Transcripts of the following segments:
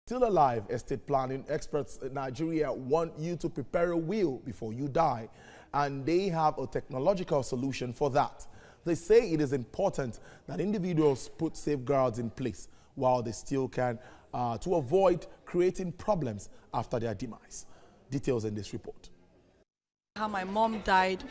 Still alive, estate planning experts in Nigeria want you to prepare a will before you die, and they have a technological solution for that. They say it is important that individuals put safeguards in place while they still can to avoid creating problems after their demise. Details in this report. How my mom died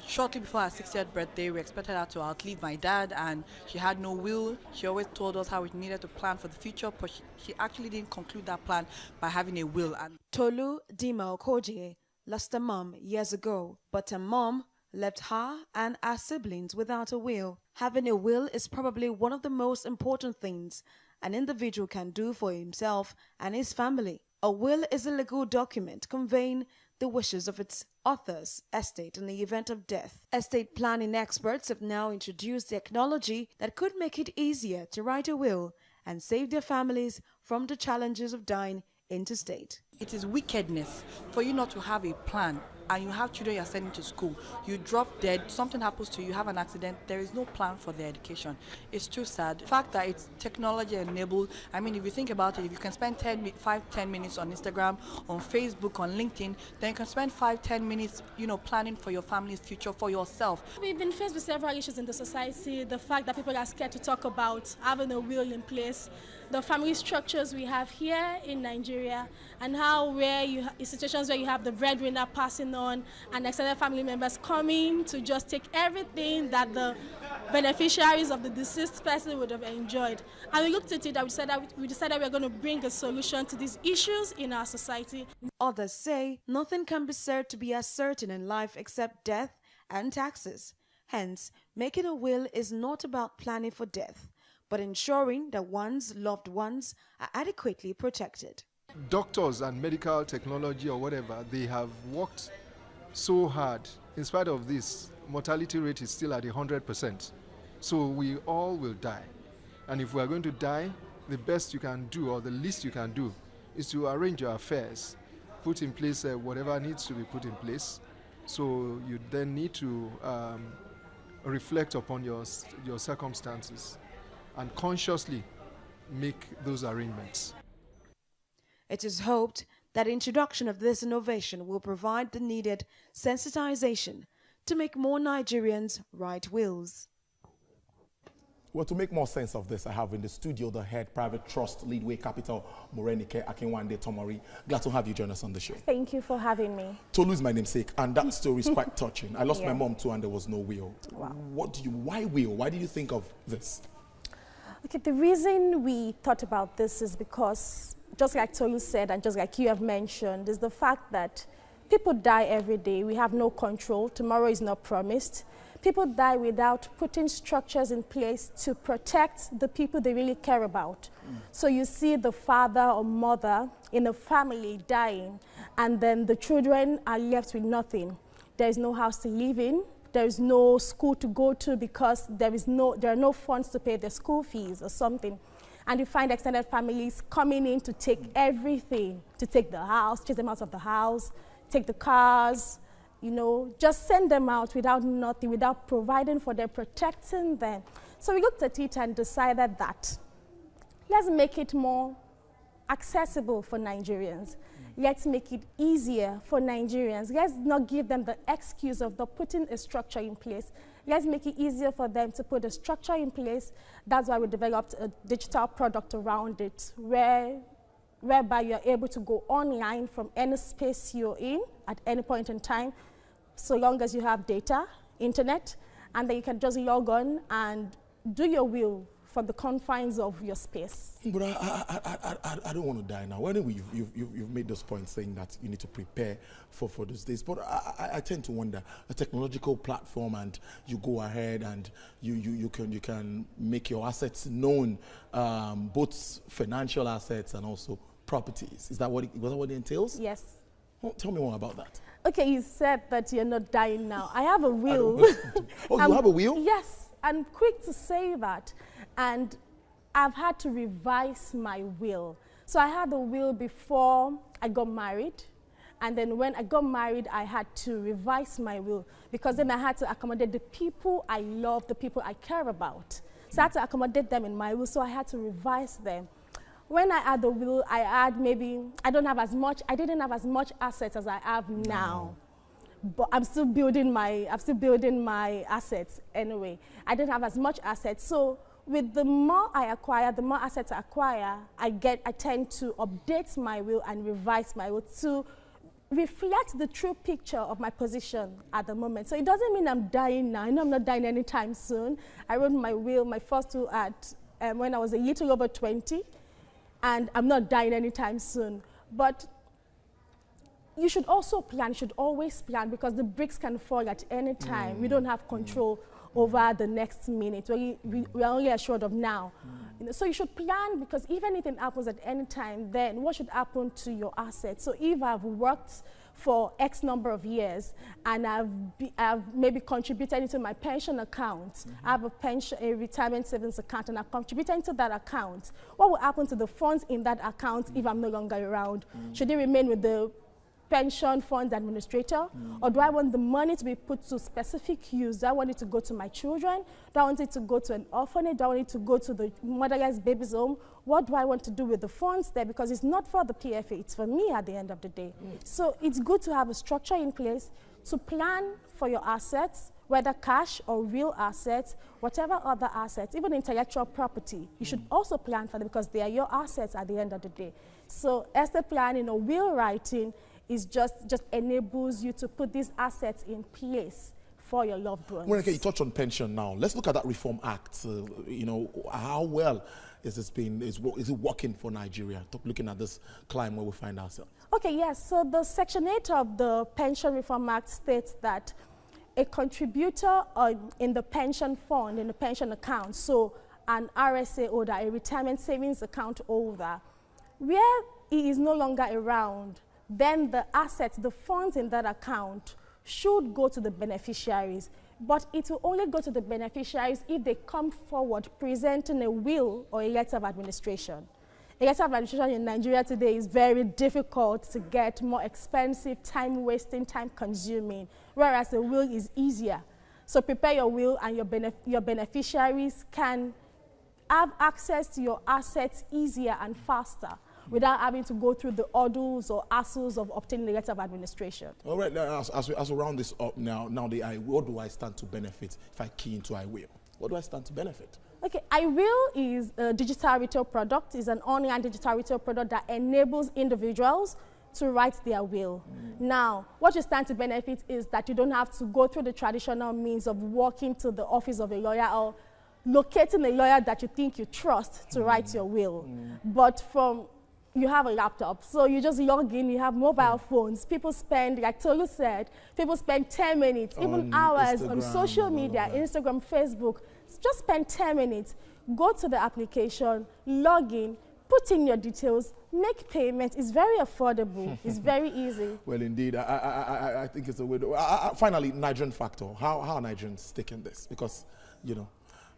shortly before her 60th birthday. We expected her to outlive my dad, and she had no will. She always told us how we needed to plan for the future, but she actually didn't conclude that plan by having a will. And Tolu Dima Okoje lost a mom years ago, but her mom left her and her siblings without a will. Having a will is probably one of the most important things an individual can do for himself and his family. A will is a legal document conveying the wishes of its author's estate in the event of death. Estate planning experts have now introduced technology that could make it easier to write a will and save their families from the challenges of dying interstate. it is wickedness for you not to have a plan, and you have children you're sending to school, you drop dead, something happens to you, you have an accident, there is no plan for their education. It's too sad. The fact that it's technology enabled, I mean, if you think about it, if you can spend 5-10 minutes on Instagram, on Facebook, on LinkedIn, then you can spend 5-10 minutes, planning for your family's future, for yourself. We've been faced with several issues in the society, the fact that people are scared to talk about having a will in place, the family structures we have here in Nigeria, and how situations where you have the breadwinner passing on and extended family members coming to just take everything that the beneficiaries of the deceased person would have enjoyed. And we looked at it and we decided we're going to bring a solution to these issues in our society. Others say nothing can be said to be as certain in life except death and taxes. Hence, making a will is not about planning for death, but ensuring that one's loved ones are adequately protected. Doctors and medical technology or whatever, they have worked so hard. In spite of this, mortality rate is still at 100%. So we all will die. And if we are going to die, the best you can do or the least you can do is to arrange your affairs, put in place whatever needs to be put in place. So you then need to reflect upon your circumstances and consciously make those arrangements. It is hoped that the introduction of this innovation will provide the needed sensitization to make more Nigerians write wills. Well, to make more sense of this, I have in the studio the head private trust Leadway Capital, Morenike Akinwande-Tomori. Glad to have you join us on the show. Thank you for having me. Tolu is my namesake, and that story is quite touching. I lost my mom too, and there was no will. Wow. Why will? Why did you think of this? Okay, the reason we thought about this is because, just like Tolu said, and just like you have mentioned, is the fact that people die every day. We have no control. Tomorrow is not promised. People die without putting structures in place to protect the people they really care about. So you see the father or mother in a family dying, and then the children are left with nothing. There is no house to live in. There is no school to go to because there are no funds to pay their school fees or something. And you find extended families coming in to take everything, to take the house, chase them out of the house, take the cars, just send them out without nothing, without providing for them, protecting them. So we looked at it and decided that let's make it more accessible for Nigerians. Let's make it easier for Nigerians. Let's not give them the excuse of not putting a structure in place. Let's make it easier for them to put a structure in place. That's why we developed a digital product around it, whereby you're able to go online from any space you're in at any point in time, so long as you have data, internet, and then you can just log on and do your will from the confines of your space. But I don't want to die now. Anyway, you've made those points saying that you need to prepare for those days. But I tend to wonder, a technological platform, and you go ahead and you can make your assets known, both financial assets and also properties. Is that what it entails? Yes. Well, tell me more about that. Okay, you said that you're not dying now. I have a will. Oh, you have a will? Yes, I'm quick to say that. And I've had to revise my will. So I had a will before I got married. And then when I got married, I had to revise my will because then I had to accommodate the people I love, the people I care about. So I had to accommodate them in my will, so I had to revise them. When I add the will, I add maybe, I didn't have as much assets as I have now. But I'm still building my assets anyway. I didn't have as much assets. So with the more I acquire, the more assets I acquire, I tend to update my will and revise my will to reflect the true picture of my position at the moment. So it doesn't mean I'm dying now. I know I'm not dying anytime soon. I wrote my will, my first will when I was a little over 20, and I'm not dying anytime soon. But you should also plan, you should always plan, because the bricks can fall at any time. We don't have control over the next minute. We are only assured of now. You know, so you should plan, because if anything happens at any time, then what should happen to your assets? So if I've worked for X number of years and I've maybe contributed into my pension account, I have a retirement savings account, and I've contributed into that account, what will happen to the funds in that account if I'm no longer around? Should they remain with the pension fund administrator, or do I want the money to be put to specific use? Do I want it to go to my children? Do I want it to go to an orphanage? Do I want it to go to the motherless baby's home? What do I want to do with the funds there? Because it's not for the PFA, it's for me at the end of the day. So it's good to have a structure in place to plan for your assets, whether cash or real assets, whatever other assets, even intellectual property. You should also plan for them, because they are your assets at the end of the day. So estate planning or will writing is just enables you to put these assets in place for your loved ones. Morenike, you touched on pension now. Let's look at that Reform Act. You know, how well is it working for Nigeria? Looking at this climate where we find ourselves. Okay, yes. So the Section 8 of the Pension Reform Act states that a contributor in the pension fund, in the pension account, so an RSA holder, a retirement savings account holder, where he is no longer around, then the assets, the funds in that account should go to the beneficiaries. But it will only go to the beneficiaries if they come forward presenting a will or a letter of administration. A letter of administration in Nigeria today is very difficult to get, more expensive, time-wasting, time-consuming, whereas a will is easier. So prepare your will, and your beneficiaries can have access to your assets easier and faster, without having to go through the hurdles or hassles of obtaining a letter of administration. All right, now, as we round this up now, what do I stand to benefit if I key into iWill? What do I stand to benefit? Okay, iWill is a digital retail product. It's an online digital retail product that enables individuals to write their will. Now, what you stand to benefit is that you don't have to go through the traditional means of walking to the office of a lawyer or locating a lawyer that you think you trust to write your will. But you have a laptop, so you just log in, you have mobile phones. People spend, like Tolu said, people spend 10 minutes, even hours on social media, Instagram, Facebook. Just spend 10 minutes, go to the application, log in, put in your details, make payment. It's very affordable. It's very easy. Well, indeed, I think it's a way to, finally, Nigerian factor. How are Nigerians taking this? Because, you know,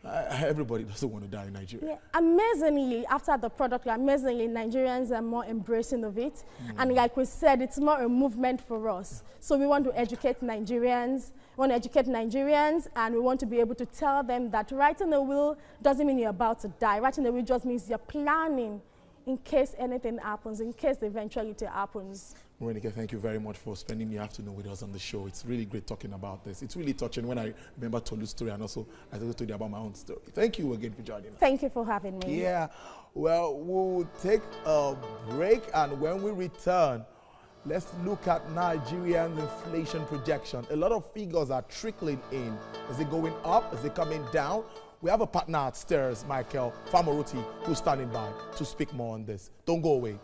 everybody doesn't want to die in Nigeria. Yeah. Amazingly, after the product, Nigerians are more embracing of it. And like we said, it's more a movement for us. So we want to educate Nigerians. And we want to be able to tell them that writing a will doesn't mean you're about to die. Writing a will just means you're planning in case anything happens, in case the eventuality happens. Morenike, thank you very much for spending the afternoon with us on the show. It's really great talking about this. It's really touching when I remember Tolu's story, and also I told you about my own story. Thank you again for joining us. Thank you for having me. Yeah, well, we'll take a break, and when we return, let's look at Nigerian inflation projection. A lot of figures are trickling in. Is it going up? Is it coming down? We have a partner at Stairs, Michael Famoroti, who's standing by to speak more on this. Don't go away.